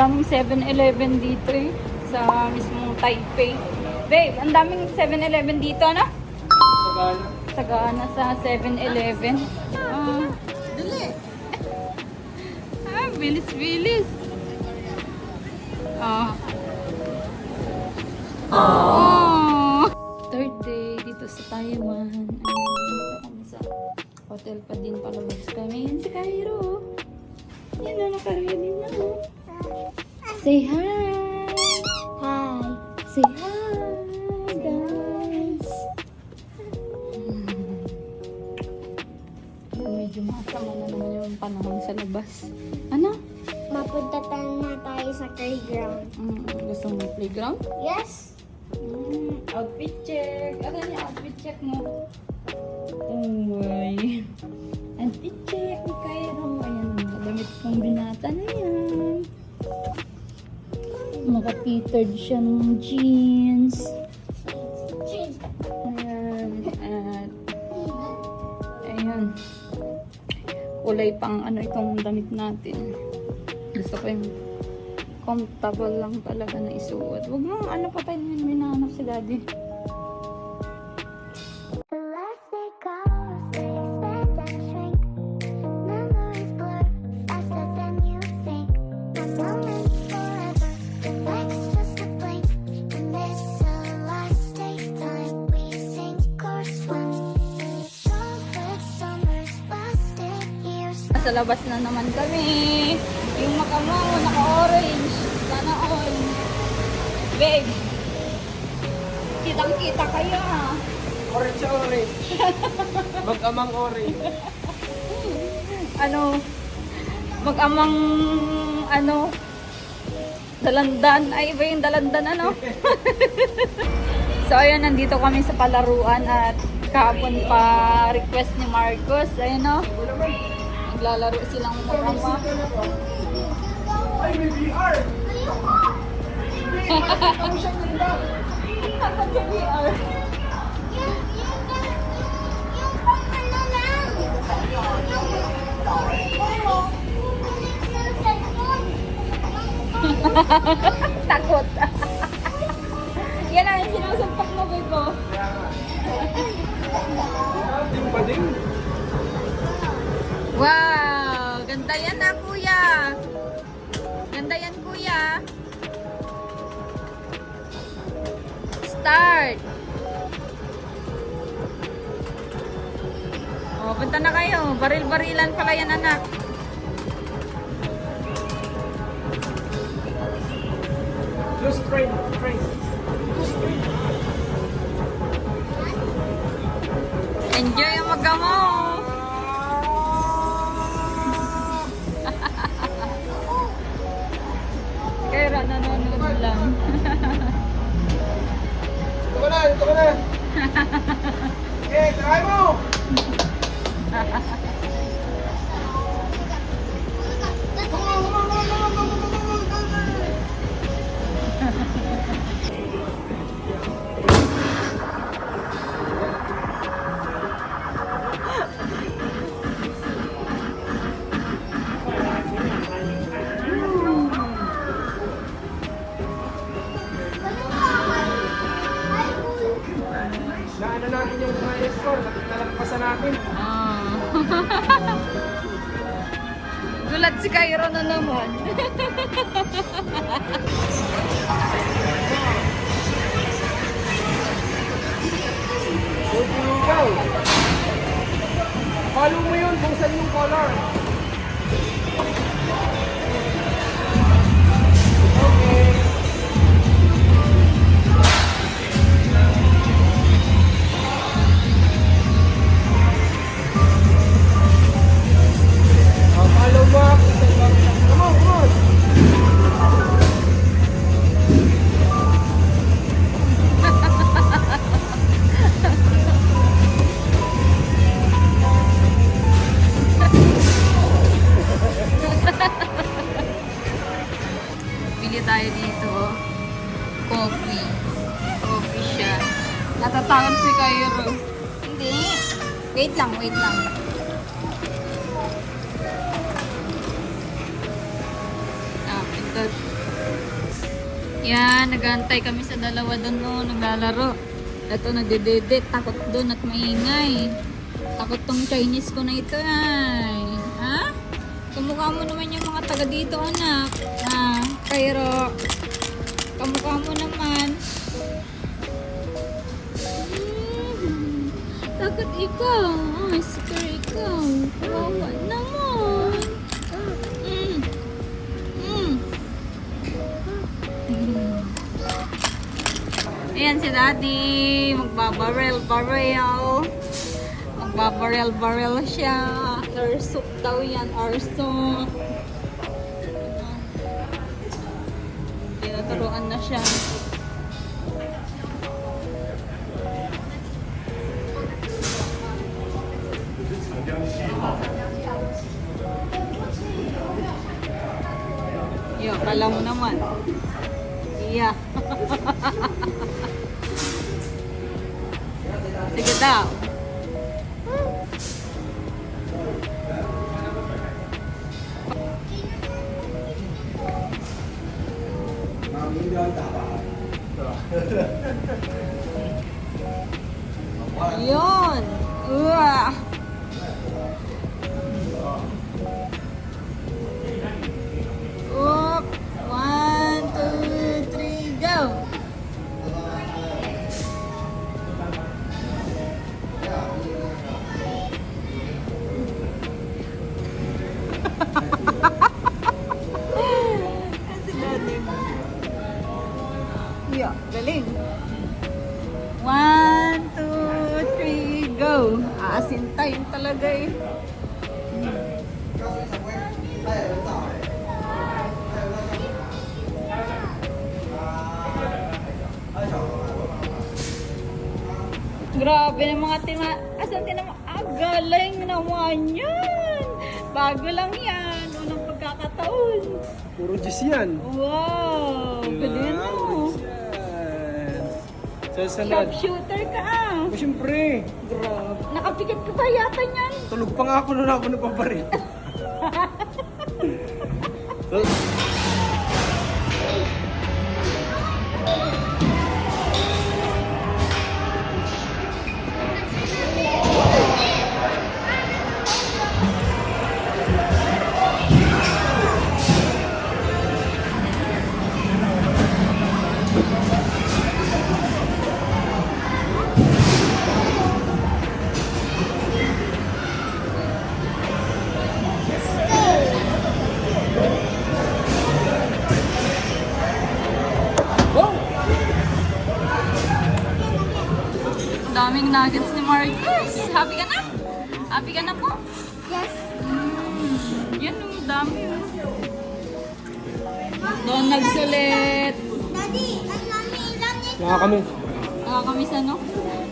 daming 7-Eleven dito eh. Sa mismong Taipei. Babe, ang daming 7-Eleven dito, ano? Sagana. Sagana sa 7-Eleven. Dali. Bilis-bilis. Oh. Third day dito sa Taiwan. Dito kami sa hotel pa din, palabas kami. Yan si Cairo. Yan na, nakaready na. Say hi. Hi. Say hi, guys. Medyo masama na naman yung panahon sa labas. Ano? Mapunta na tayo sa playground. Gusto mo playground? Yes. Outfit check. Ano yung outfit check mo? Uy. Outfit check ni Cairo. Ayan, damit pang binata na yan. Naka-titered siya ng jeans. Ayan. At ayan. Kulay pang ano itong damit natin. Gusto ko yung comfortable lang talaga na isuot. Huwag mo ano pa tayo minahanap si daddy. Sa labas na naman kami. Yung makamaw, naka-orange. Sana all. Babe, kitang-kita kayo ha. Orange sa orange. Mag-amang orange. Ano, mag-amang, ano, dalandan. Ay, iba yung dalandan, ano? So, ayun, nandito kami sa palaruan at kahapon pa request ni Marcos. Ayun, no? Naglalaro silang mag-ama. Ay, may VR! VR. Takot. Yan ang sinusumpak mo, Bigo. Yung bading. Wow! Ganda yan na, kuya. Ganda yan, kuya. Start. Oh, punta na kayo. Baril-barilan pala yan, anak. Just train. Train. Enjoy ang magamo. Kaya nanonood lang. Dito ka na, dito ka na. Okay, try mo! Naano natin yung mga score, nalagpasan natin. Gulat si Cairo na naman. Ikaw. Follow mo yun kung saan yung color. Okay. Follow mo ako sa ibang. Come on, come on. Bili tayo dito. Coffee. Coffee siya. Natatakot si Cairo. Hindi. Wait lang, wait lang. Ito. Yan, nagantay kami sa dalawa doon, no, naglalaro. Ito, nagdededit. Takot doon at maingay. Takot tong Chinese ko na ito, ay. Ha? Kamukha mo naman yung mga taga dito, anak. Ha? Kairo. Kamukha mo naman. Takot ikaw. Oh, scare ikaw. Kawawa naman. Ayan si Daddy. Magbabarel-barel. Magbabarel-barel siya. Arsok daw yan. Arsok. Tinaturuan na siya. Yo, kala mo naman. Iya. Sige daw. Yun. Uwah. Up. 1, 2, 3, go. Yeah, galing. 1, 2, 3, go. Aasin time talaga eh. Grabe ng mga asan tinama? Galing naman yan. Bago lang yan. Unang pagkakataon. Puro Diyos yan. Wow. Galing mo. Sasalad. Shooter ka ah. O siyempre. Grabe. Nakapikit ka pa yata niyan. Tulog pa nga ako nung ako nagpaparit. So, Daming nuggets ni Marcus. Happy ka na? Happy ka na po? Yes. Yan o, dami o. Donuts ulit. Daddy, ang lami. nakakamiss. Nakakamiss ano?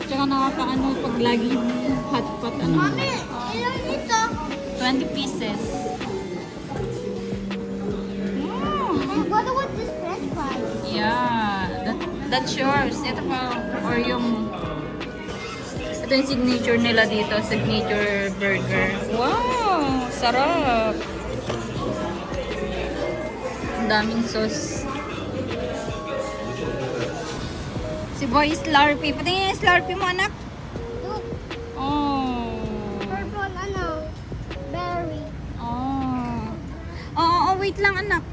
Tsaka nakakaano pag laging hot pot ano. Mami, ilan dito? 20 pieces. And what about this french fries? Yeah. That's yours. Ito pa. Or yung... Ito yung signature nila dito. Signature burger. Wow! Sarap! Ang daming sauce. Si Boy Slurpee. Patingin yung Slurpee mo, anak. Look, Oh. purple, ano, berry. Oh. Oo, wait lang, anak.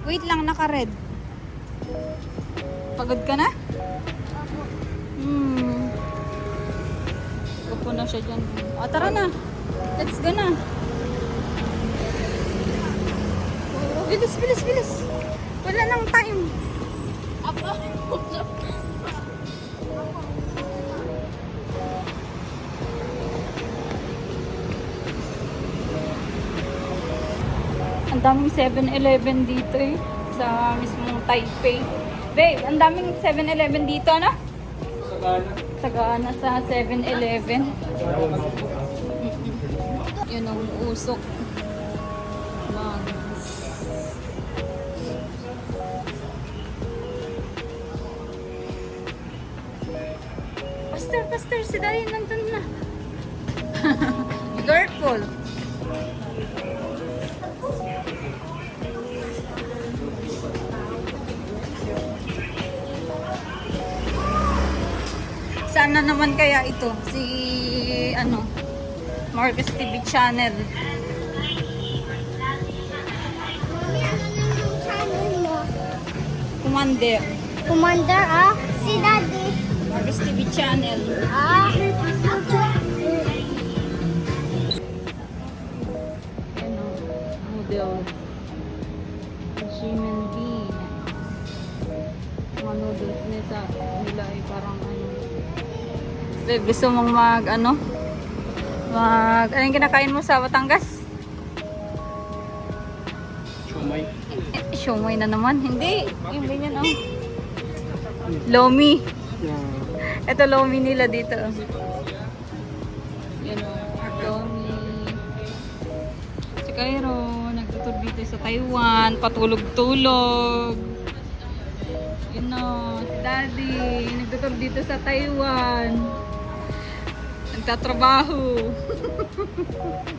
Wait lang, naka-red. Pagod ka na? Upo na siya dyan. O, tara na. Let's go na. Bilis, bilis, bilis. Wala nang time. Ang daming 7-Eleven dito eh. Sa mismong Taipei. Babe, ang daming 7-Eleven dito, ano? Sagana sa 7-Eleven. Yun ang usok. Mugs. Pastor, pastor, si Daddy nandun na. Be careful. Saan na naman kaya ito? Si, ano, Marcus TV channel. Mami, ano na yung channel mo? Commander. Commander, ah? Si Daddy. Marcus TV channel. Ah. Ano, noodles. Shimendi. Mga noodles nila ay parang ano. Babe, gusto mong mag, ano? Anong kinakain mo sa Batangas? Shumay. Siomay na naman. Hindi. Yung ganyan, oh. Lomi. Ito lomi nila dito. Yan, oh. Lomi. Si Cairo, nagtutur dito sa Taiwan. Patulog-tulog. Yun, oh. Si Daddy, nagtutur dito sa Taiwan. Nagtatrabaho.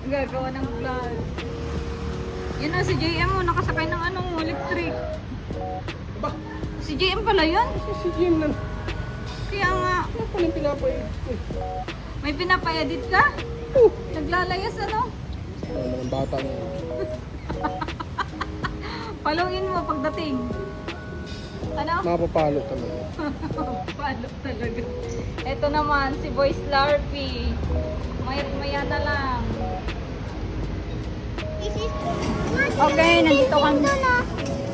Gagawa ng vlog. Yan na, si JM mo, nakasakay ng ano, electric. Ba? Si JM pala yun? Si Jim na. Kaya nga, Ano pa yung pinapay? may pinapa-edit ka? Naglalayas ano? Ano naman bata niya. Paluin mo pagdating. Ano? Mapapalo talaga. Palo talaga. Ito naman, si Boy Slurpee. Maya na lang. This is... Okay, nandito kami. Building doon, ah.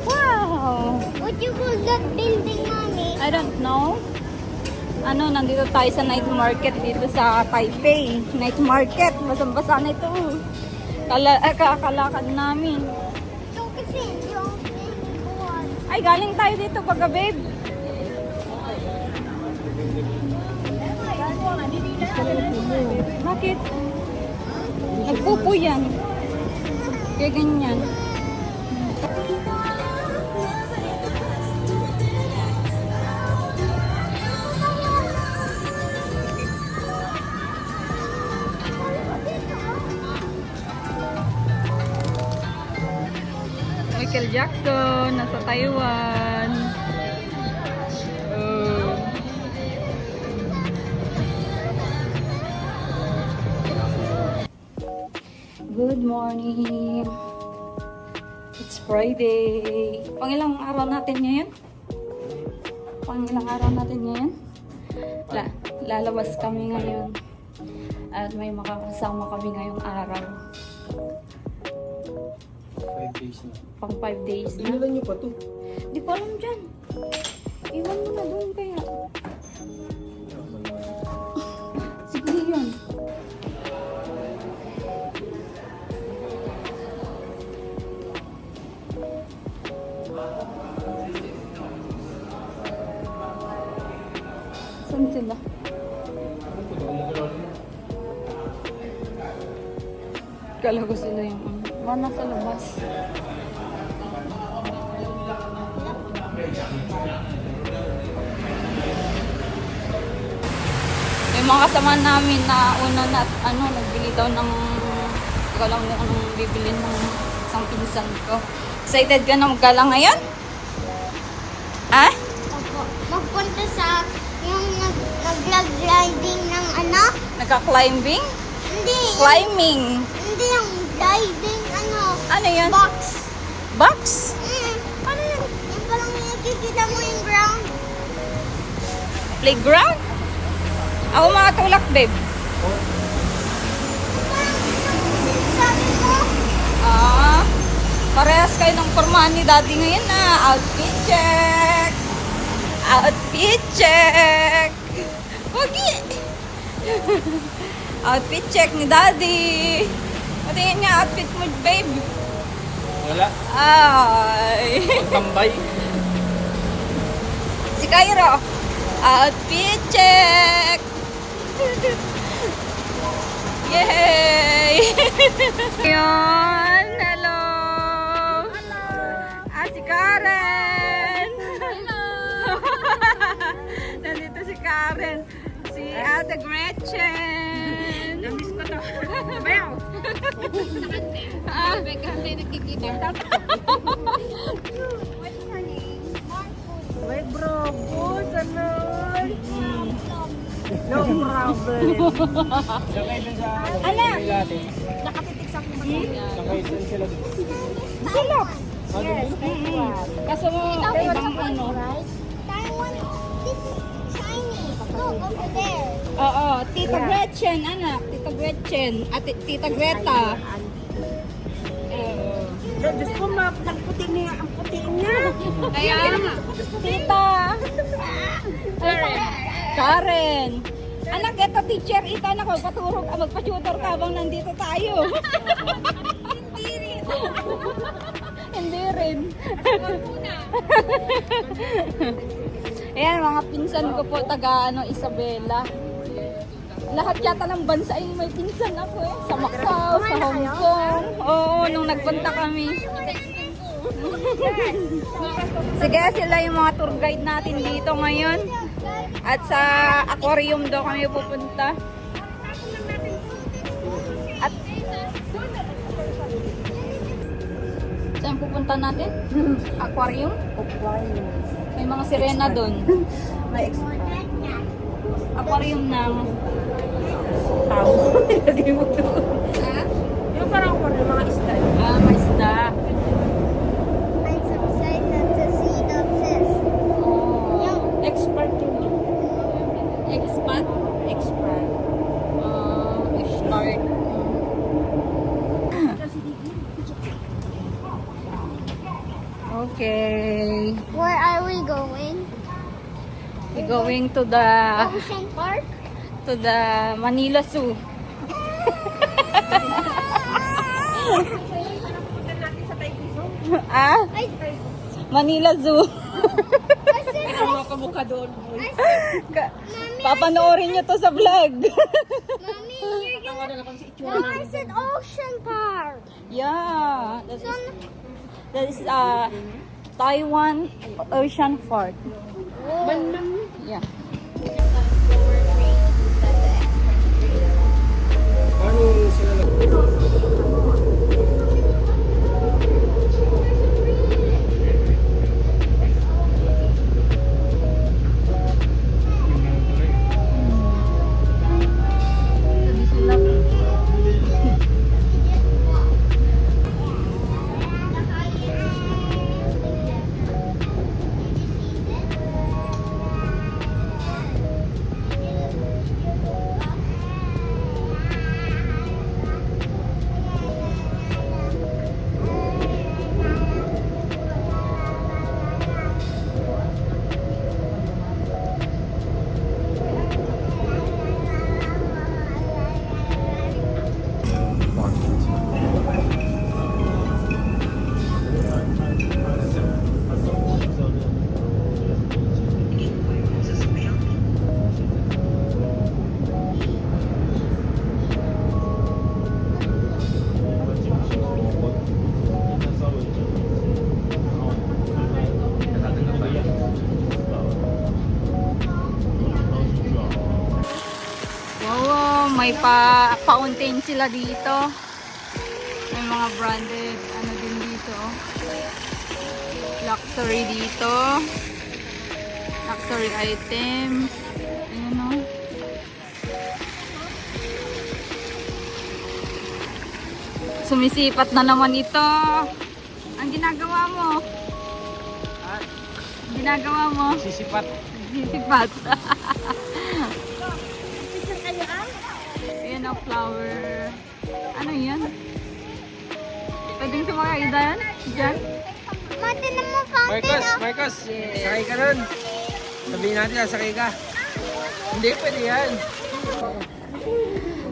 Wow! What you call that building, Mommy? I don't know. Ano, nandito tayo sa night market dito sa Taipei. Night market, basang-basa na ito. Kakalakad namin. Ito kasi, yung buwan. Ay, galing tayo dito baga, babe. Bakit? Nagpupo yan. Kaya ganyan. Michael Jackson, nasa Taiwan. Oh. Good morning. It's Friday. Pangilang araw natin ngayon? Pangilang araw natin ngayon? Lalabas kami ngayon. At may makakasama kami ngayong araw. 5 days na. Pang 5 days na. Tingnan niyo pa to. Di ko alam dyan. Iwan mo na doon kaya. Sige yun. Saan sila? Kala ko sila yung ano. Mga nasa labas. Yung mga kasama namin na una na ano, nagbili daw ng ko lang kung anong bibili ng isang pinsan ko. Excited ka na magkala ngayon? Ah? Opo. Magpunta sa yung nag-gliding ng ano? Nagka-climbing? Hindi. Climbing. Hindi yung gliding ano? Ano yan? Box. Box? Ano yun? Yung parang nakikita mo yung ground. Playground? Ako mga tulak, babe. Sabi mo? Ah, parehas kayo ng pormahan ni Daddy ngayon na. Outfit check! Outfit check! Wagi! Outfit check ni Daddy! Patingin nga outfit mo, babe. Wala. Ay! Tambay. Si Cairo! Outfit check! Yay! Yun! Hello! Ah, si Karen! Hello! Nandito si Karen. Si Ate Gretchen. Namiss ko to. Bayaw! Ah, hindi nakikita. What's her name? Marcos. Uy, bro, po, sanay! No problem. Sakay dun sa Ala! natin. Nakatitik sa mga Sakay dun sila dun. Silap! Yes, Kaso mo, ibang ano. Right? Taiwan. This is Chinese. Look over there. Oo, Tita Gretchen, anak. Tita Gretchen. At Tita Greta. Diyos ko, ang puti niya. Kaya, Tita. Karen. Anak, ito teacher. Ito anak, magpa-tutor ka habang nandito tayo. Hindi rin. Hindi rin. Ayan, mga pinsan ko po, taga Isabela. Lahat yata ng bansa ay may pinsan ako eh. Sa Macau, sa Hong Kong. Oo, nung nagpunta kami. Sige, sila yung mga tour guide natin dito ngayon. At sa aquarium daw kami pupunta. At saan pupunta natin? Aquarium? May mga sirena doon. May expert. Aquarium ng Tao. Lagay mo doon. ha? Yung parang mga isda. May isda. I'm so excited to see the fish. Oh. Expert yun. Expat? Expert. Expert. Okay. Where are we going? We're going to the Ocean Park? Manila Zoo. Ah? Manila Zoo. I said, Ano ka mukha doon? Papanoorin nyo to sa vlog. Mommy, you're gonna... No, I said Ocean Park. Yeah. That is Taiwan Ocean Park. Yeah. Paano sila may fountain sila dito. May mga branded ano din dito. Luxury dito. Luxury items. Ayan o. Sumisipat na naman ito. Ang ginagawa mo? Ang ginagawa mo? sisipat? Sisipat. Ayan o, flower. Ano yan? Pwedeng sumakay dyan? Diyan? Mati na mo fountain. Marcos, sakay ka nun. Sabihin natin, sakay ka. Hindi, pwede yan.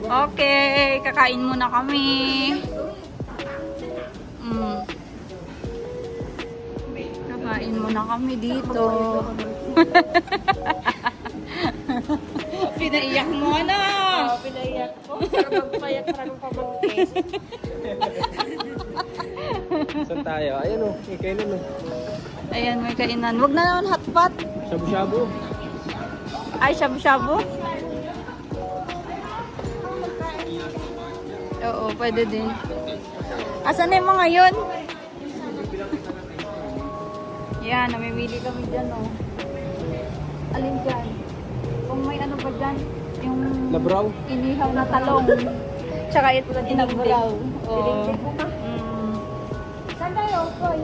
Okay, kakain muna kami. Kakain muna kami dito. Pinaiyak mo na. Pinaiyak ko. Para magpayat para ng pamangkis. Saan tayo? Ayan o, ikainan o. Ayan, may kainan. Wag na naman hotpot. Shabu-shabu. Ay, shabu-shabu. Oo, pwede din. Asan na yung mga yun? Yan, namimili kami dyan, oh. Alin dyan? Kung Kung may ano ba dyan, yung Labraw. inihaw na talong. Tsaka ito inabraw. Oo. Mm. Saan tayo, Koy?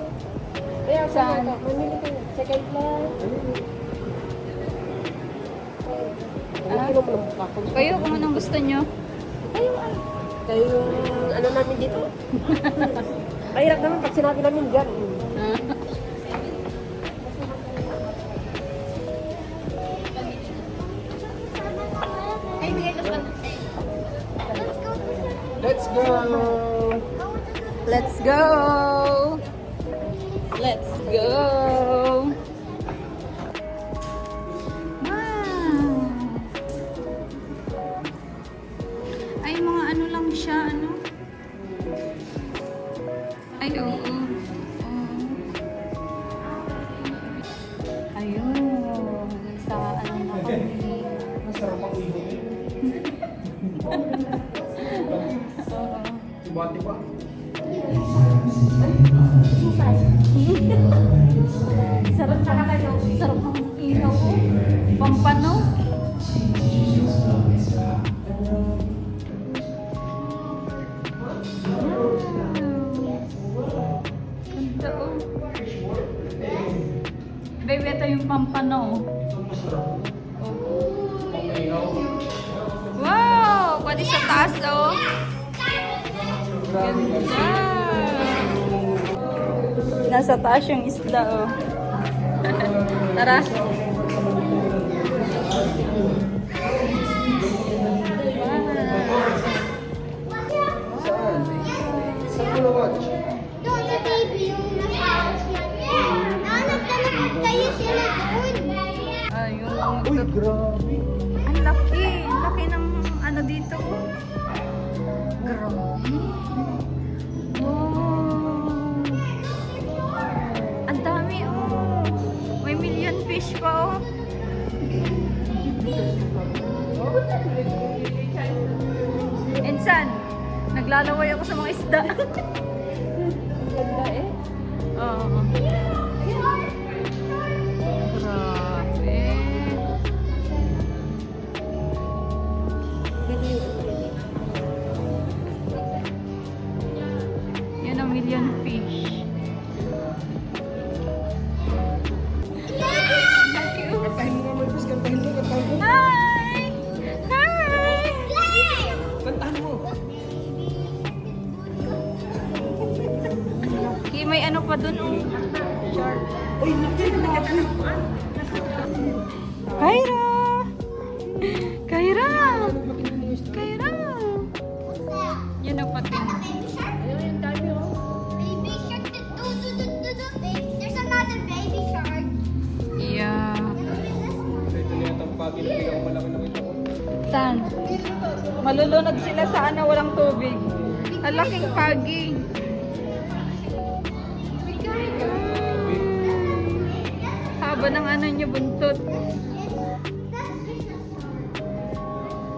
Kaya Saan? saan? Mamili kayo. Second floor. Ah? Ano mo ng kakong? Kayo, kung anong gusto nyo. Kayo yung ano namin dito. Mahirap naman pag sinabi namin dyan. Ay, bigay ko sa Let's go. Let's go! Let's go! Let's go! Wow! Ay, mga ano lang siya, ano? Ay, oo. Ayun. Sa ano na kami. Masarap ang ibon. Oo. Tiba-tiba. Sarap ka na kayo. Sarap ng ihaw ko. Pampano. Ganda oh. Baby, ito yung pampano. Wow! Pwede sa taas oh. Ganda. Nasa taas yung isda oh. Tara. Saan mo na-watch? Doon sa TV yung nasa Nanagtanong kayo sila doon. Ayun. Uy, grabe. Ang laki. Ang laki ng ano dito. Grabe. Wow. Ang dami oh. May million fish pa oh. Insan, naglalaway ako sa mga isda. Ganda eh. Oo. Grabe. Yan ang million fish. Kantahin mo nga, Marcos. Kantahin mo. Kantahin mo. Hi! Hi! Kantahan mo. Okay, may ano pa dun oh. Shark. Uy, laki. Kyra! Kyra! Kyra! Yan ang pating. Baby shark. Baby shark. There's another baby shark. Yeah. Ito na yata ang pagi na pinakamalaki na kita ko. Saan? Malulunod sila sa ano, walang tubig. Ang laking pagi. Haba ng ano niya, buntot.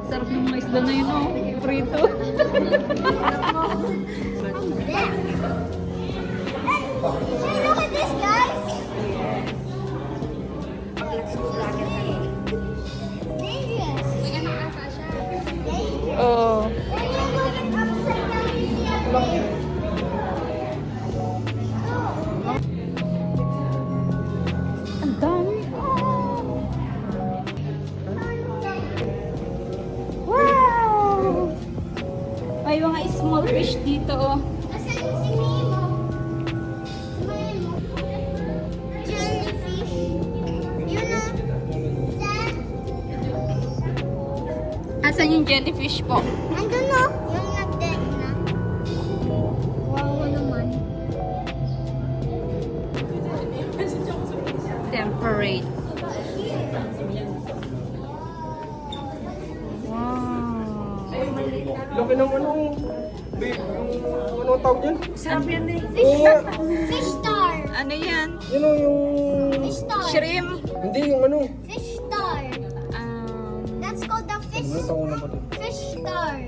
Sarap ng mga isda na yun, oh. Prito. Hey, look at this, guys. Dangerous. Oh. When you look it upside down, you see a baby. Ang dami. Oh. Wow! May mga small fish dito, oh. Nasaan si Nemo? Nemo. Jellyfish. Yun na. Saan? Asan yung jellyfish po? Andun no? Yung nag-dead na. Wow naman. Temperate. Wow. Laki ng ano. Babe, yung ano tawag yan? Sarap yan eh. Oo nga. Fish star. Ano yan? Yun o, yung... Fish star. Shrimp? Hindi, yung ano. Fish star. That's called the fish. Ano tawag na ba ito? Fish star.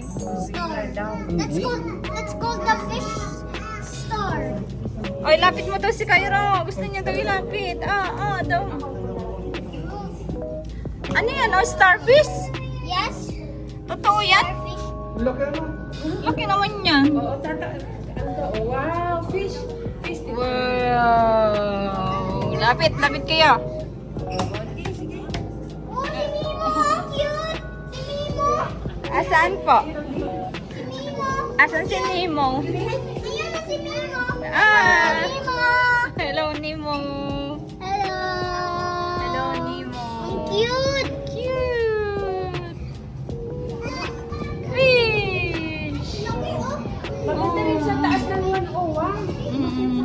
That's called the fish star. Oy, lapit mo daw si Cairo. Gusto niya daw ilapit. Daw. Ano yan? Oh, starfish? Yes. Totoo yan? Starfish. Laki ano? Laki naman yan. Oo, ano to? Oh, wow, fish. Fish. Wow! Lapit, lapit kayo. Sige, sige. Oh, si Mimo. Cute. Si Mimo. Asaan po? Si Mimo. Asan si Nemo? Ayun na si Mimo. Ah! Mimo. Hello, Nemo. Hello. Hello, Nemo. Ang cute. Cute. Fish. Laki, oh. Maganda rin sa taas ng one. Oh, wow. Mm.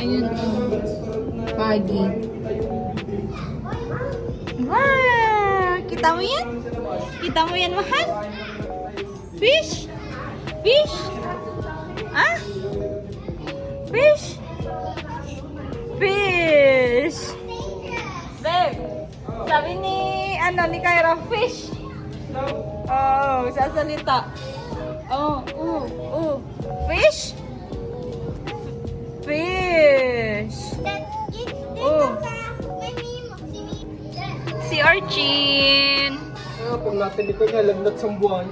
Ayun po. Pagi. Wow! Kita mo yan? Kita mo yan, mahal? Fish? Fish? Ah? Fish? Fish! Babe, sabi ni, ni Kyra, fish. Oh, sasalita. Oh, fish? Fish. Oh. May Mimo. Si Mimo. Si Archin. Pag natin dito niya, lagnat sa buwan.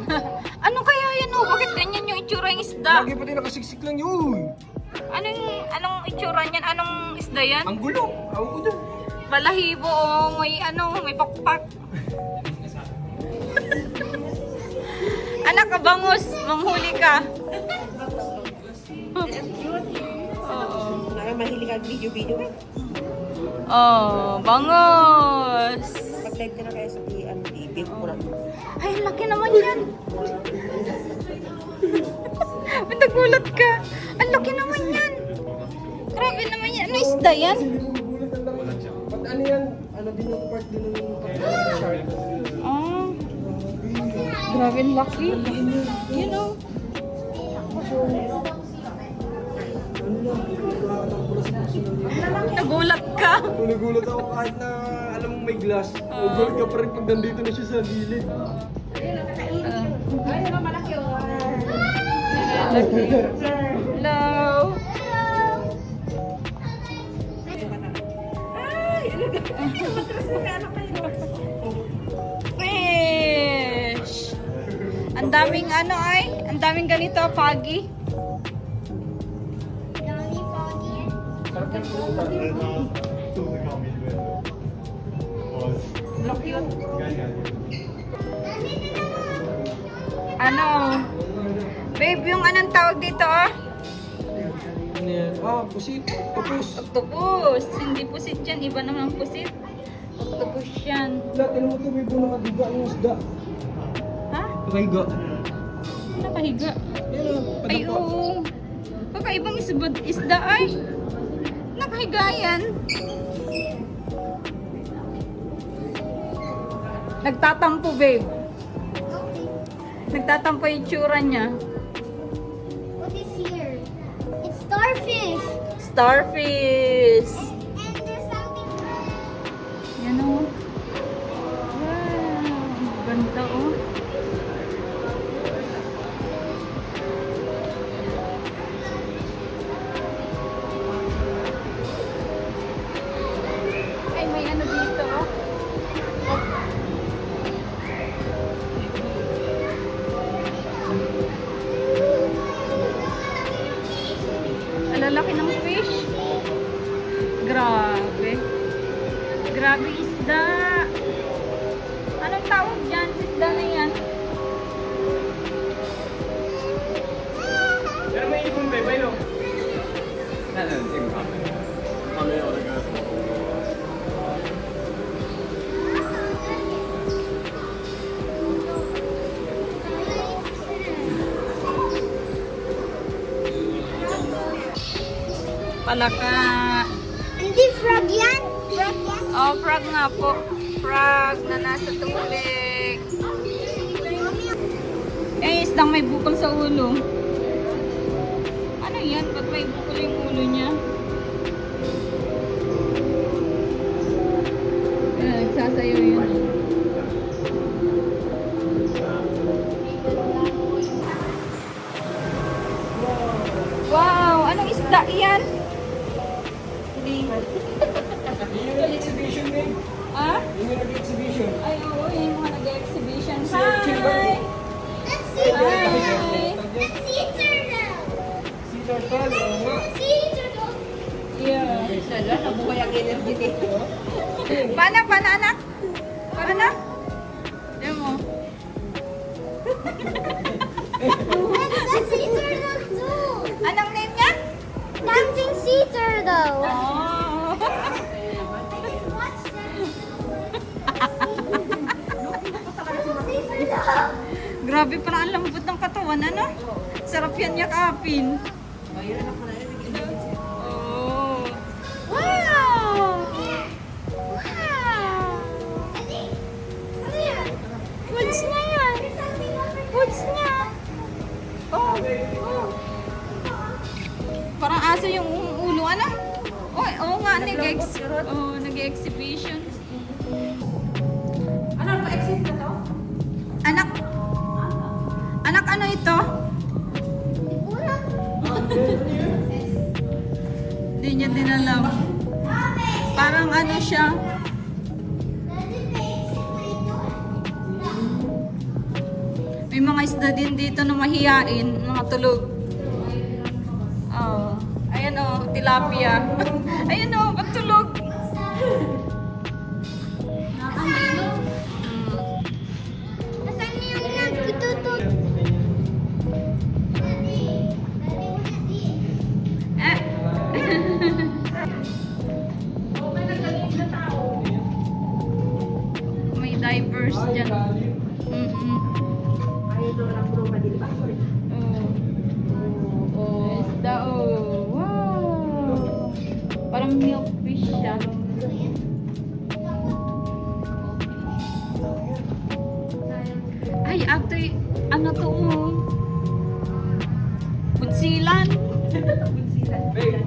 Ano kaya yan oh? Bakit ganyan yung itsura ng isda? Lagi pati nakasiksik lang yun. Anong itsura niyan? Anong isda yan? Ang gulo. Ako ko dyan. Balahibo oh, may pakpak. Anak ka bangus, manghuli ka. Oo. Mahilig ka video-video eh. Oh, bangus. Pag-live ka na kaya sa i-beat mo lang. Ay, laki naman yan. Nagulat ka. Ang laki naman yan. Grabe naman yan. Ano isda yan? Ba't ano yan? Ano din yung part din ng shark? Oh. Grabe, ang laki. You know. Nagulat ka. Nagulat ako kahit na alam mong may glass. Nagulat ka pa rin pag nandito na siya sa gilid. Ay, naman malaki oh. Hello. Fish. Ang daming ang daming ganito, pagi. Donnie Foggy. Look yun. Ano? Babe, yung anong tawag dito, ah? Ano yan? Ah, pusit. Kapus. Octopus. Hindi pusit yan. Iba naman ang pusit. Octopus yan. Lahat, ano mo ito? May buong nakadiga ng isda. Ha? Nakaiga. Nakahiga. Yan o. Ay, oo. Kakaibang isda ay. Nakahiga yan. Nagtatampo, babe. Okay. Nagtatampo yung tsura niya. What is here? It's starfish. Starfish. And there's something. Yan o. Wow. Ganda o. Ay, may ano dito o. Ang lalaki ng fish. Grabe. Grabe isda. Anong tawag dyan sa isda na yan? Pero may ibon, bebe, no? Palaka. Hindi frog yan. Frog yan. Oh, frog nga po. Frog na nasa tubig. Eh, isdang may bukol sa ulo. Ano yan? Ba't may bukol yung ulo niya? Nagsasayaw yun. Wow! Anong isda yan? Hindi. Yun yung exhibition, babe. Ah? Yun yung That's a sea turtle too. Anong name niya? Dancing sea turtle. Oh. Watch that. Grabe, parang ang lambot ng katawan, ano? Sarap yan yakapin. Oh. Wow! Wow! Foods niya yan. Foods niya. Oh. Oh. Parang aso yung ulo, ano? Oh, oo nga, nag-exhibition. Ano ba exit na to? Anak, anak ano ito? Hindi niya din alam. Parang ano siya. May mga isda din dito na mahiyain, mga tulog. Oh. Ayan oh, tilapia. Ayan oh, ba't tulog? Asan yung nagtutut? Eh. May divers dyan. Ayaw naman ang puro madili ba? Oh, isda oh. Wow. Parang milkfish siya. Ay, ate, ano to oh? Bunsilan. Babe,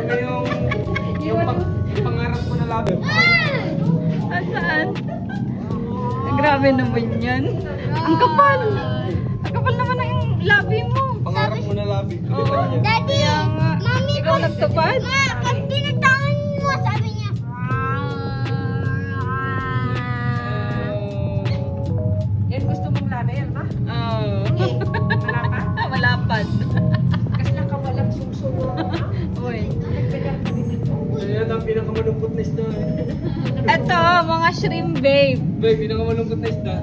yung pangarap ko na labi. Saan? Grabe naman yan. Ang kapal. Ang kapal naman ng labi mo. Pangarap mo na labi. Oo. Daddy, Kaya nga. Mami, Ikaw nagtupad? Ma, pag tinatawan mo, sabi niya. Yan gusto mong labi, yan ba? Oo. Malapa? Malapad. Kasi nakawalang sumsulo. Uy. Yan ang pinakamalungkot na isda. Ito, mga shrimp babe. Babe, pinakamalungkot na isda.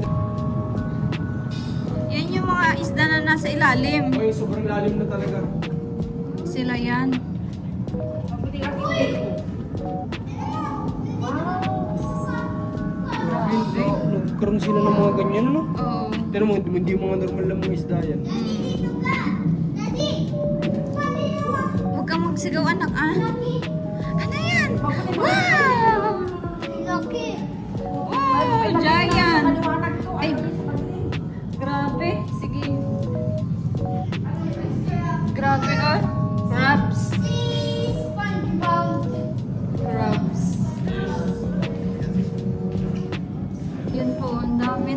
Yan yung mga isda na nasa ilalim. Ay, sobrang lalim na talaga. Sila yan. Nagkaroon sila ng mga ganyan, ano? Oo. Pero mo, hindi mga normal lang mga isda yan. Huwag kang magsigaw anak ah. Ano yan? Wow! Laki. Wow! Giant! Ay, grabe. Sige. Grabe oh. Crabs. Si SpongeBob. Crabs. Yun po, ang dami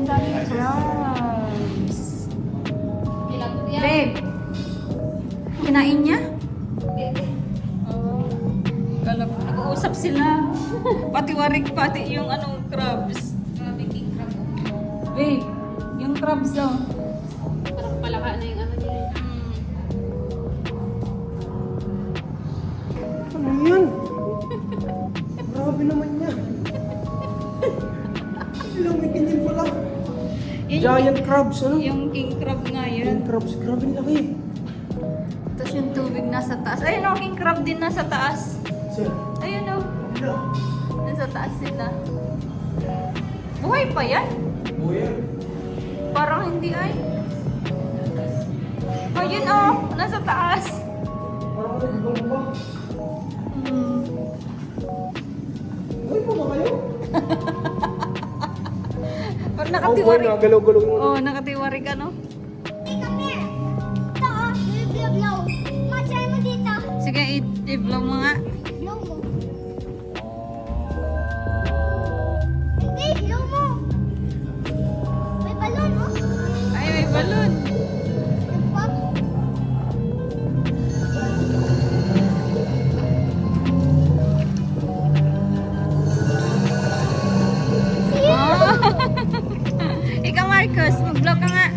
crabs. Babe, kinain niya? Oo. Kala ko, nag-uusap sila. Pati warik, pati yung anong crabs. Babe, yung crabs oh. Parang palaka na yung ano niya. Ano yan? Grabe naman yan. Hindi lang may ganyan pala. Yun Giant crabs, ano? yung king crab nga Giant yun. crabs, grabe laki. Tapos yung tubig nasa taas. Ayun oh, king crab din nasa taas. Sir, Ayun oh. Nasa taas sila. Buhay pa yan? buhay. Parang hindi ay. Ayun oh, nasa taas. Parang nagibang pa. Hmm. Buhay pa ba kayo? Parang Buhay nakatiwari. na, galaw-galaw mo. Oh, nakatiwari ka no? Hey, come here. Ito, oh. Blow. Ma, try mo dito. Sige, i-blow mo nga. Blow mo. Hindi, blow mo. May balon, oh. Ay, may balon. Nagpop. Oh. Ikaw Marcos, mag-blow ka nga.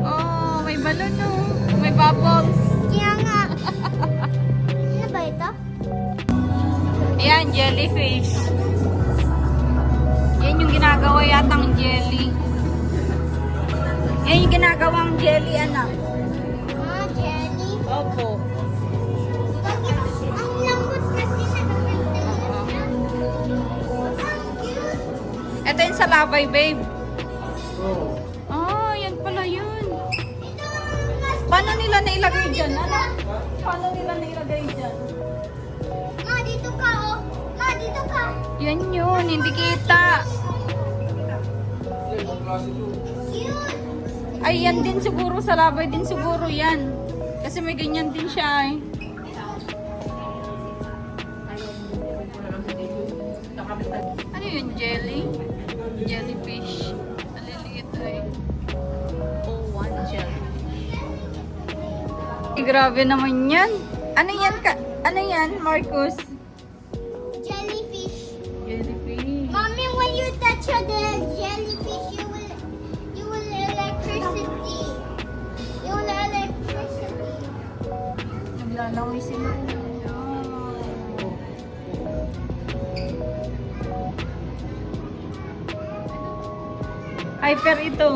Oh, may balon no. May bubbles. Kaya nga. Ano ba ito? Ayan, jellyfish. Yan yung ginagawang jelly, anak. Ah, jelly. Opo. Ang lambot kasi na naman talaga. Ang cute. Ito yung sa labay, babe. Oo. Ah, yan pala yun. Ito ang mas... Paano nila nailagay dyan? Ano? Paano nila nailagay dyan? Ma, dito ka, oh. Ma, dito ka. Yan yun, hindi kita. Ibang klase to. Cute. Ay, yan din siguro, sa labay din siguro yan. Kasi may ganyan din siya eh. Ano yun, jelly? Jellyfish. Aliliit eh. Oh, one jelly. Eh, grabe naman yan. Ano yan ka? Ano yan, Marcus? Jellyfish. Jellyfish. Mommy, when you touch the jellyfish, you will electricity. You will electricity. Naglalaway sila. Hyper ito.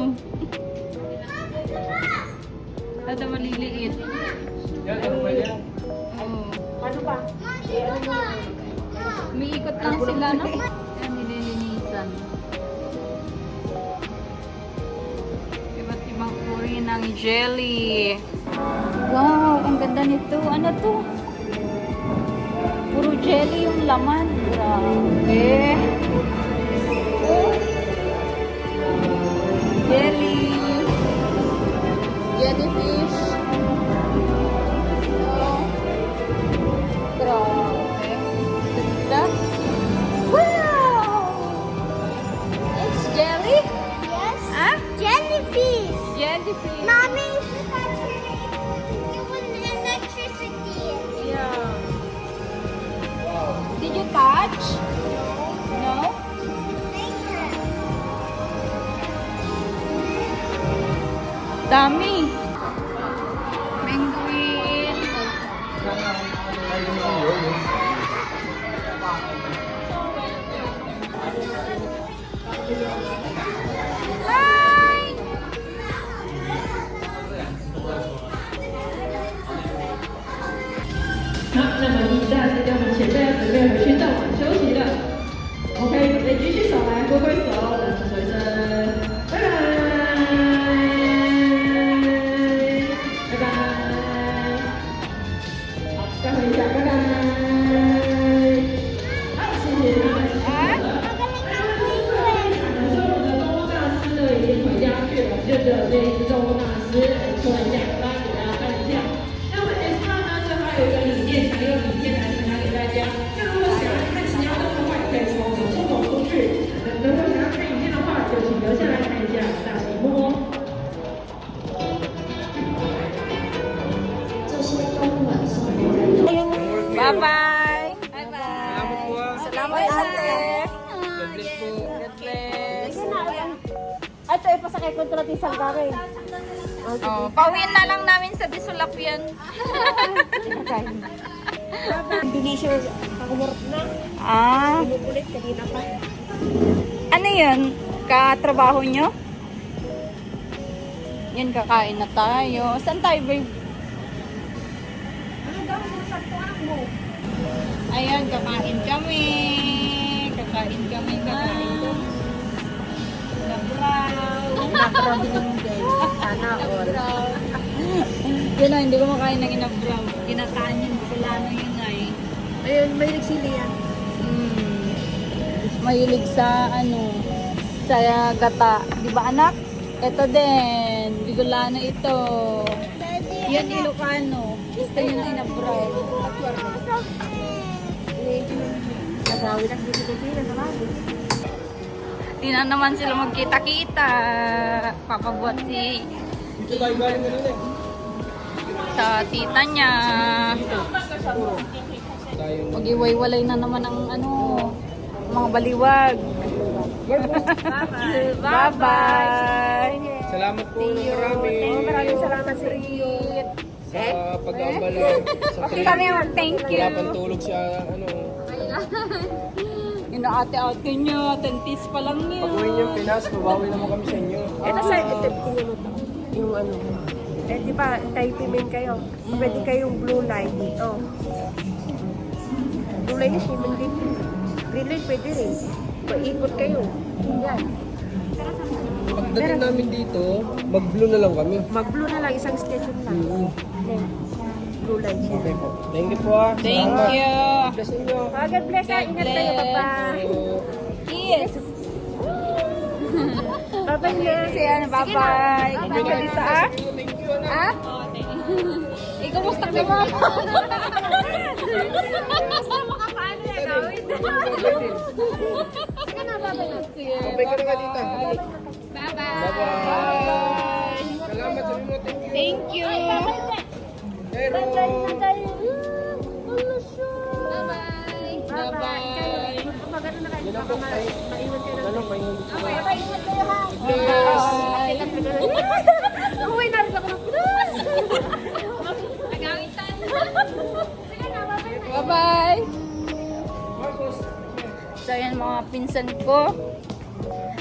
Ito maliliit. Yan, ano ba yan? Oo. Paano ba? Ma, dito ka. Ma. Umiikot lang sila, no? Ayan, nililinisan. Iba't ibang uri ng jelly. Wow, ang ganda nito. Ano to? Puro jelly yung laman. Grabe. Jelly. Jellyfish. Oh. Grabe. Ganda. Wow! It's jelly? Yes. Huh? Jellyfish. Jellyfish. Mommy, if you touch it, you will electricity. Yeah. Did you touch? No? Dami. Penguin. Hi! Bye-bye. Salamat po ah. Salamat, ate. God bless po. God bless. Ay, ito ipasakay ko ito natin isang gawin. Oh, pauwiin na lang namin sa Disulap yan. Indonesia, kakumurot na. Ah, Pinukulit, kanina pa. ano yun? Katrabaho nyo? Yan, kakain na tayo. Saan tayo, babe? Ayan, kakain kami. Kakain kami. Nabraw. Nakarap din din. Sana all. Yun na, hindi ko makain ng inabraw. Kinakaan yun, kulano yun ay. Ayun, may nagsili yan. Mahilig sa sa gata. Di ba anak? Ito din. Bigolano ito. Yan Ilocano. Gusto yun ang inabraw. Nagawin ang dito-dito sa bago. Di na naman sila magkita-kita. Papabuhat si Ito tayo galing na eh. sa tita niya. Tayo. Mag-iwaywalay na naman ang mga baliwag. Bye-bye. Salamat po ng marami. Maraming salamat sa iyo. Sa pag-abala. Sa Okay trip. kami, thank you. Wala pang tulog sa Yun ang ate-ate nyo, 10 pa lang yun. Pag-uwi niyo Pinas, babawi naman kami sa inyo. Ito sa ito, tingnan mo to. Yung ano. Eh, di ba, Taipei main kayo. Pwede kayong blue line dito. Blue line is human din. Green line pwede rin. Paikot kayo. Yan. Pagdating namin dito, mag-blue na lang kami. Mag-blue na lang, isang station lang. Okay. Blue line siya. Okay po. Thank you po ah. Thank you. Bless inyo. God bless ha. Ingat kayo, bye-bye. Yes. Bye-bye na. Kasi ano, bye-bye. Ingat ka dito, ah. Thank you na. Ah? Ikaw, musta ka mama? Gusto makapaano na gawin. Sige na, bye-bye na. Sige, Babay ka na nga dito. bye-bye. Bye-bye. Salamat sa inyo. Thank you. Thank you. Pero... Bye-bye. Bye-bye. Magano na kayo. Baka maiwan kayo na. Ano pa yun? Bye-bye. Ingat kayo ha. Bye. Uwi na rin ako ng Pinas. Nagawitan. Bye-bye. So yan mga pinsan ko.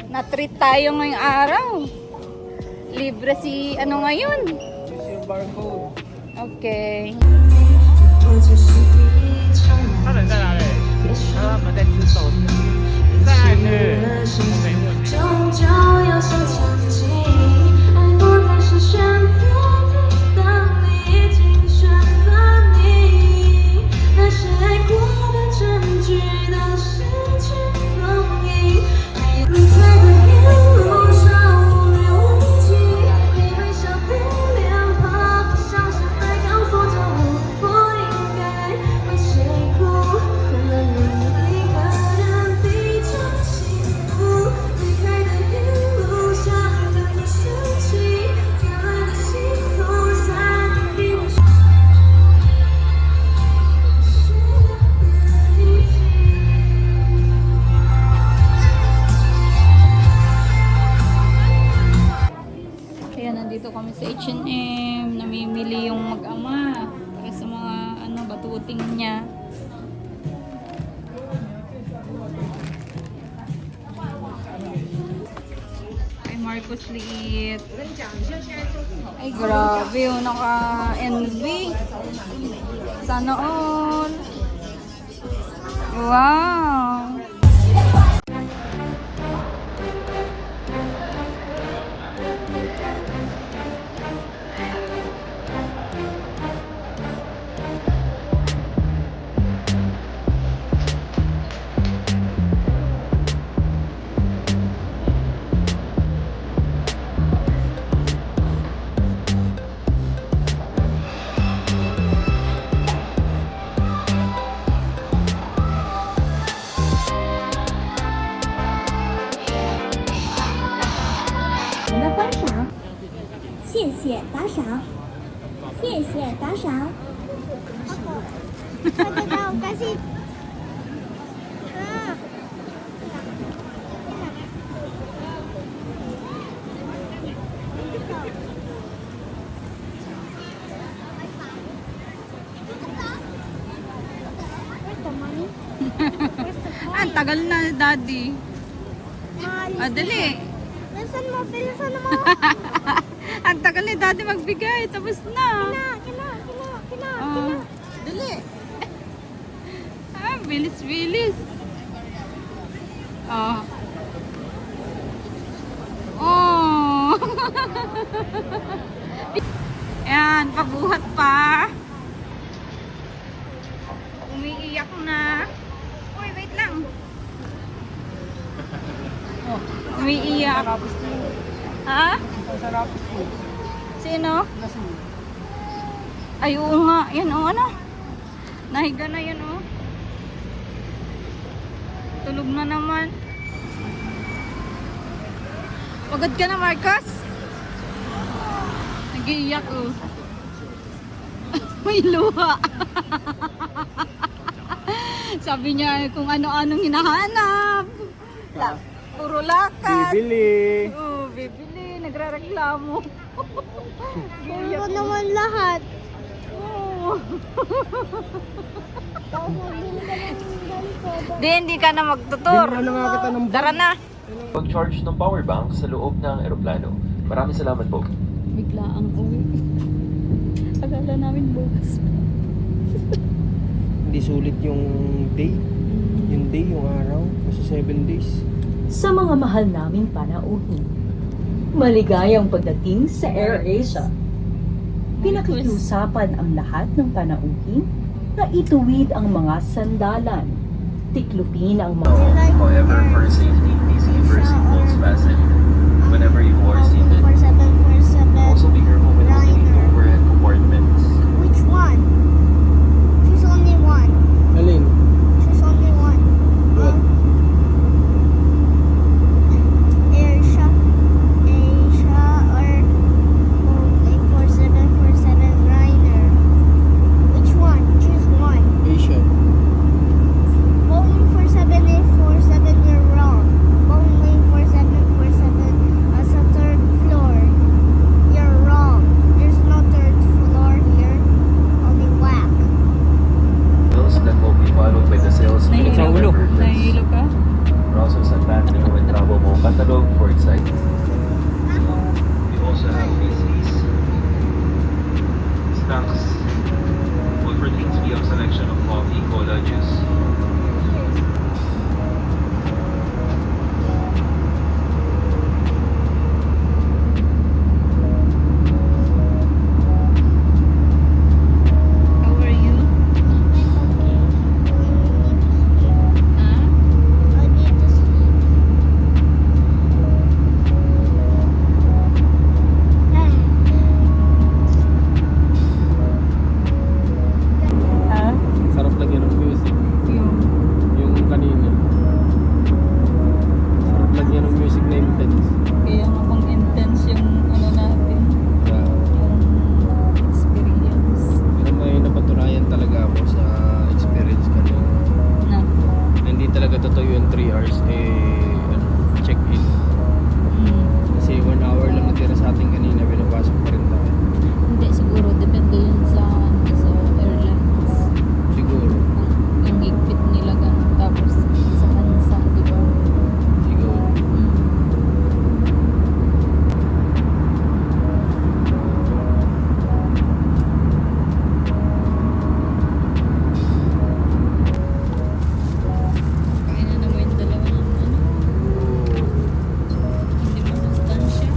Na-treat tayo ngayong araw. Libre si ano ngayon. This yung barcode. Okay. 他们在哪里？他们在吃寿司。再来是北部。终究要向前进，爱不再是选择题，当你已经选择你，那些爱过的证据都失去踪影。离开的一路上无泪无尽，你微笑的脸庞，不像是在告诉着我不应该为谁哭，为了另一个人比较幸福。离开的一路上的不生气，灿烂的星空闪避的是谁的一起。 Kaya nandito kami sa H&M. Namimili yung mag-ama. Para sa mga ano, batuting niya. Ay, Marcos Liit. Ay, grabe yung naka-NV. Sana all. Wow! Pwede daw kasi... Ah. Where's the money? Ang tagal na, Daddy. Mahal. Ah, dali. Bilisan mo, bilisan mo. Ang tagal ni Daddy magbigay. Tapos na. Kina. Ah, dali. Ah, bilis. Ah. Oh. Ayan, pabuhat pa. Umiiyak na. Uy, wait lang. Oh, umiiyak. Ha? Sino? Ay, oo nga. Yan, oo, ano? Nahiga na yan, oh. Tulog na naman. Pagod ka na, Marcos? Nag-iiyak, oh. May luha. Sabi niya kung ano-anong hinahanap. Puro lakat. Bibili. Oh, bibili. Nagre-reklamo. Puro naman lahat. Oh. Tapos magbili ka ng ganito. Hindi ka na magtutur. kita ng Dara na. Pag-charge ng power bank sa loob ng eroplano. Maraming salamat po. Bigla ang uwi. Akala namin bukas pa. Hindi sulit yung day. Yung day, yung araw. Kasi 7 days. Sa mga mahal naming panauhin, maligayang pagdating sa AirAsia. Pinakikiusapan ang lahat ng panauhin na ituwid ang mga sandalan, tiklupin ang mga However, for safety, please keep your seatbelts fastened whenever you are seated. 4747. Also be careful when opening the overhead compartments. Which one? Choose only one. Alin? Choose only one. Asia, Asia, or Boeing 4747 Ryanair. Which one? Choose one. Asia. Boeing 4747, you're wrong. Boeing 4747 has a third floor. You're wrong. There's no third floor here. Only whack. Bills that will be followed by the sales meeting Sa ulo. November 1st. Nahihilo ka? Browsers at Batman when travel mo catalog for exciting. We also have PCs, snacks, food for things. We have selection of coffee, cola, juice. How are you? Ah? I need to sleep. Ha? Sarap lagyan ng music. Yung Yung kanina. Sarap lagyan ng music na intense. kaya nga pang intense yung ano natin, Yeah. yung experience Pero may napatunayan talaga ako sa experience kanina. na Hindi talaga totoo yung 3 hours check-in. Kasi 1 hour lang natira sa atin kanina, pinapasok pa rin tayo. hindi siguro depende yun sa sa airlines Siguro. kung yung higpit nila ganun tapos sa bansa di ba. Siguro. Kaya na mo yung dalawa ng ano hindi mo sustansya.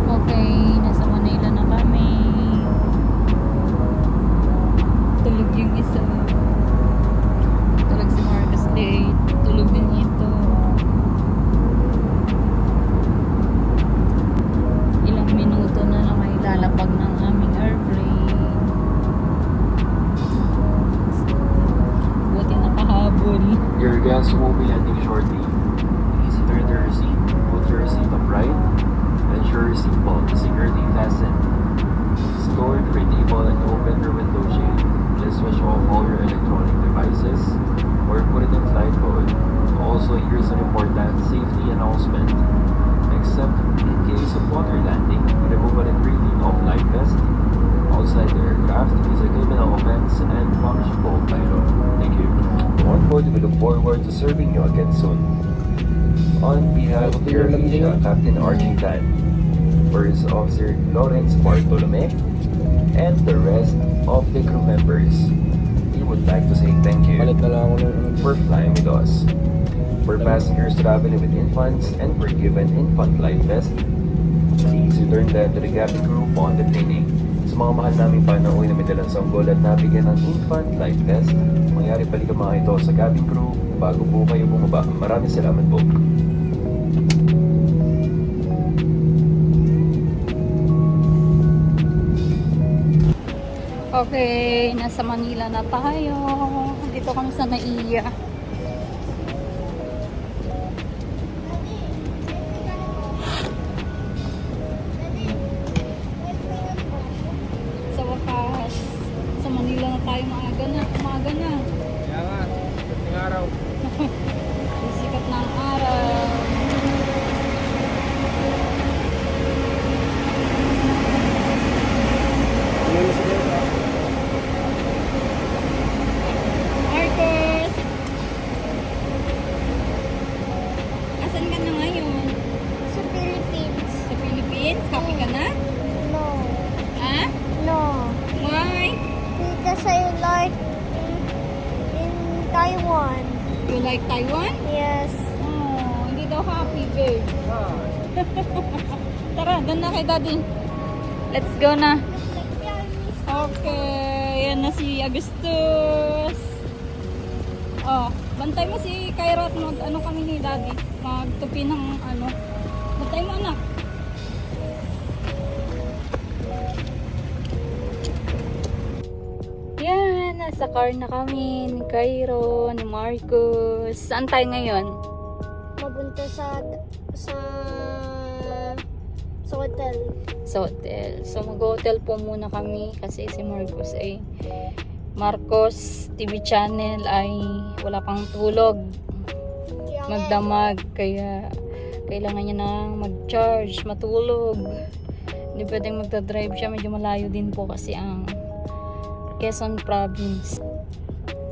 Okay, nasa Manila na kami. Tulog yung isa. Tulog si Marcus late. Tulog din ito. Ilang minuto na lang ay lalapag ng aming airplane. Buti nakahabol. Your guests will be landing shortly. Please turn the receipt, put your receipt upright, ensure your seatbelt is securely fastened. Store your table and open your window shade. Please switch off all your electronic devices or put it in flight mode. Also, here's an important safety announcement. Except in case of water landing, removal and breathing of life vest outside the aircraft is a criminal offense and punishable by law. Thank you. On board, we look forward to serving you again soon. On behalf of Air Asia, Captain Archie Tan, First Officer Lawrence Bartolome, and the rest of the crew members, we would like to say thank you Palit na lang ako ng for flying with us. For passengers traveling with infants and were given infant life vest, please return them to the cabin crew upon deplaning. Sa mga mahal naming panauwi na may dalang sanggol at nabigyan ng infant life vest, mangyari balikan mga ito sa cabin crew bago po kayo bumaba. Maraming salamat po. Okay, nasa Manila na tayo. Dito kami sa Naiya. Sa wakas, sa Manila na tayo, maaga na. Kaya nga, dating araw. Ang sikat ng araw. Marcos! Asan ka na ngayon? Sa Philippines. Sa Philippines? Happy ka na? No. Ha? No. Why? Because I like in Taiwan. You like Taiwan? Yes. Oh, hindi daw happy, babe. Tara, doon na kay daddy. Let's go na. Okay, yan na si Agustus. Oh, bantay mo si Kyra at ano kami ni daddy. Magtupi ng ano. Bantay mo anak. Yan, nasa car na kami ni Cairo, ni Marcos. Saan tayo ngayon? Mabunta sa hotel. Sa hotel. So mag-hotel po muna kami kasi si Marcos Marcos TV channel ay wala pang tulog. Magdamag. Kaya kailangan niya nang mag-charge, matulog. Hindi pwedeng magdadrive siya. Medyo malayo din po kasi ang Quezon Province.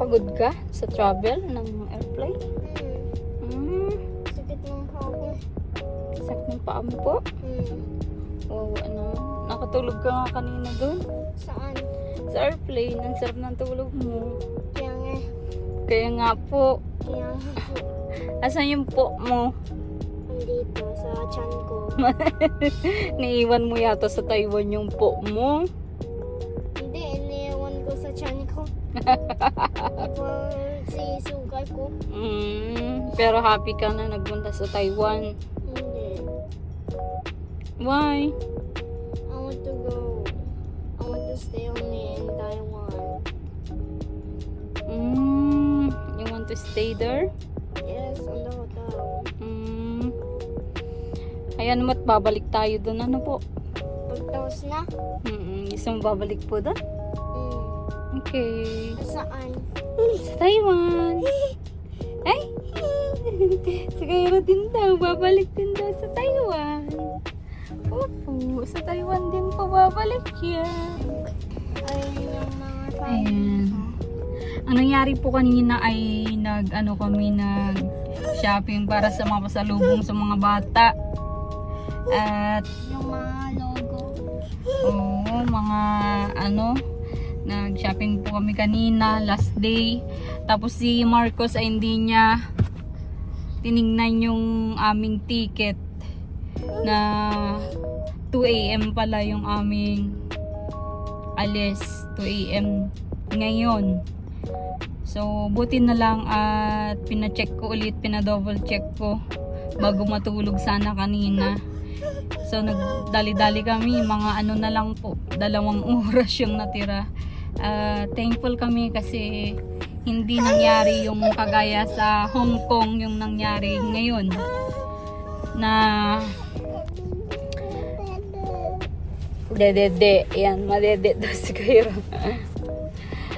Pagod ka sa travel ng airplane? Sakit ng paa ko. Sakit ng paa mo po? Oo, ano? Nakatulog ka nga kanina doon? Saan? Sa airplane. Ang sarap ng tulog mo. Kaya nga. Kaya nga po. Kaya nga po. Asan yung po mo? Andito sa tiyan ko. Naiwan mo yata sa Taiwan yung po mo. Hindi, iniwan ko sa tiyan ko. Sisugay ko. Pero happy ka na nagpunta sa Taiwan. Hindi. Why? I want to go. I want to stay only in Taiwan. You want to stay there? Yes, on the hotel. Ayan mo't babalik tayo doon. Ano po? Pagtapos na? Gusto mo babalik po doon? Okay. Saan? Sa Taiwan. Ay! Si Cairo din daw. Babalik din daw sa Taiwan. Opo. Sa Taiwan din po babalik yan. Ay, yung mga Ayan. Ang nangyari po kanina ay kami nag-shopping para sa mga pasalubong sa mga bata. At yung mga logo. nag-shopping po kami kanina, last day. Tapos si Marcos ay hindi niya tinignan yung aming ticket na 2 AM pala yung aming alis. 2 AM ngayon. So, buti na lang at pina-check ko ulit, pina-double check ko bago matulog sana kanina. So, nagdali-dali kami, mga na lang po, 2 oras yung natira. Thankful kami kasi hindi nangyari yung kagaya sa Hong Kong yung nangyari ngayon na yan, madede daw si Cairo.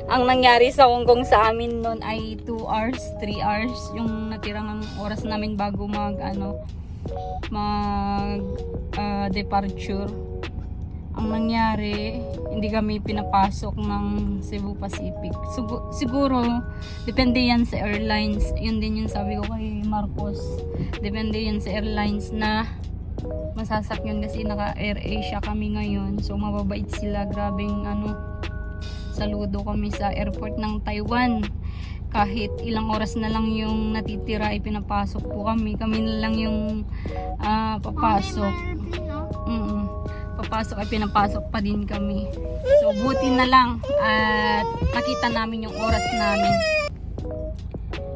Ang nangyari sa Hong Kong sa amin noon ay 2 hours, 3 hours yung natirang oras namin bago departure. Ang nangyari, hindi kami pinapasok ng Cebu Pacific. Siguro, depende yan sa airlines. Yun din yung sabi ko kay Marcos. Depende yan sa airlines na masasakyan kasi naka Air Asia kami ngayon. So, mababait sila. Grabing saludo kami sa airport ng Taiwan. Kahit ilang oras na lang yung natitira ay pinapasok po kami. Kami na lang yung papasok. Papasok ay pinapasok pa din kami. So buti na lang at nakita namin yung oras namin.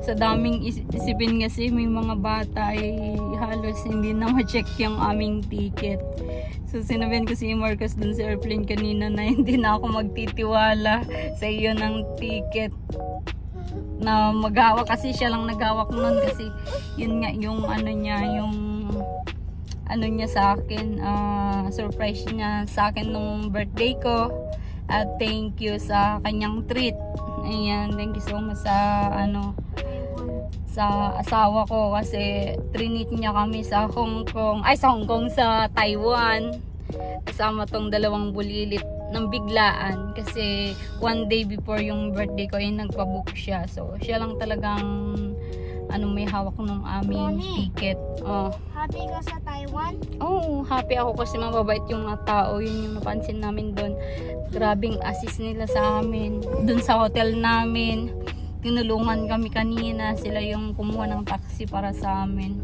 Sa daming isipin kasi may mga bata ay halos hindi na ma-check yung aming ticket. So sinabihan ko si Marcos dun sa airplane kanina na hindi na ako magtitiwala sa iyo ng ticket na maghawak, kasi siya lang naghawak nun, kasi yun nga yung ano niya sa akin, surprise niya sa akin nung birthday ko, at thank you sa kanyang treat. Ayan, thank you so much sa sa asawa ko, kasi trinit niya kami sa sa Taiwan, kasama tong dalawang bulilit ng biglaan, kasi one day before yung birthday ko ay nagpabook siya. So siya lang talagang may hawak ng aming Mommy. ticket. Happy ka sa Taiwan? Oh, happy ako kasi mababait yung mga tao. Yun yung napansin namin doon. Grabing assist nila sa amin. Doon sa hotel namin, tinulungan kami kanina. Sila yung kumuha ng taxi para sa amin.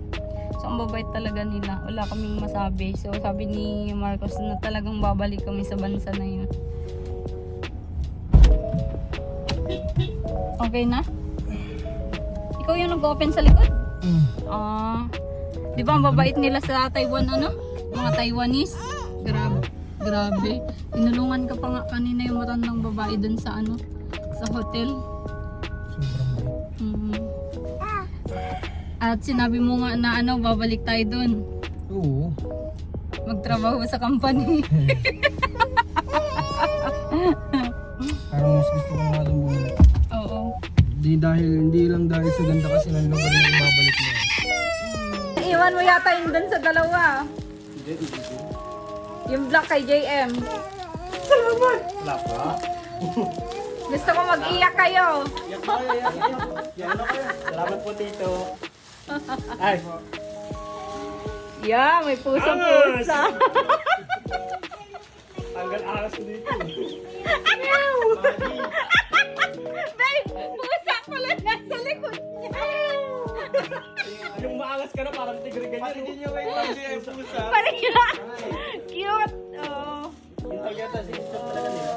So, ang babait talaga nila. Wala kaming masabi. So, sabi ni Marcos na talagang babalik kami sa bansa na yun. Okay na? Ikaw yung nag-open sa likod? Di ba ang babait nila sa Taiwan, mga Taiwanese? Grabe. Tinulungan ka pa nga kanina yung matandang babae dun sa sa hotel. At sinabi mo nga na babalik tayo dun. Oo. Magtrabaho sa company. Parang mas gusto ko nga doon bumalik. Oo. Hindi lang dahil sa ganda kasi ng lugar na ibabalik mo. Iwan mo yata yung dun sa dalawa. Yung black kay JM. Salamat! Gusto ko mag-iyak kayo. Salamat po, Tito. Ay, Yeah, may puso-pusa. tanggal aras ko dito. Babe, pusa pala nasa likod niya. Yung maangas ka na parang tigre ganyan. Hindi nyo kayo yung pusa. Parang yun. Cute. Oh. Yung tagata, sinisip talaga nila.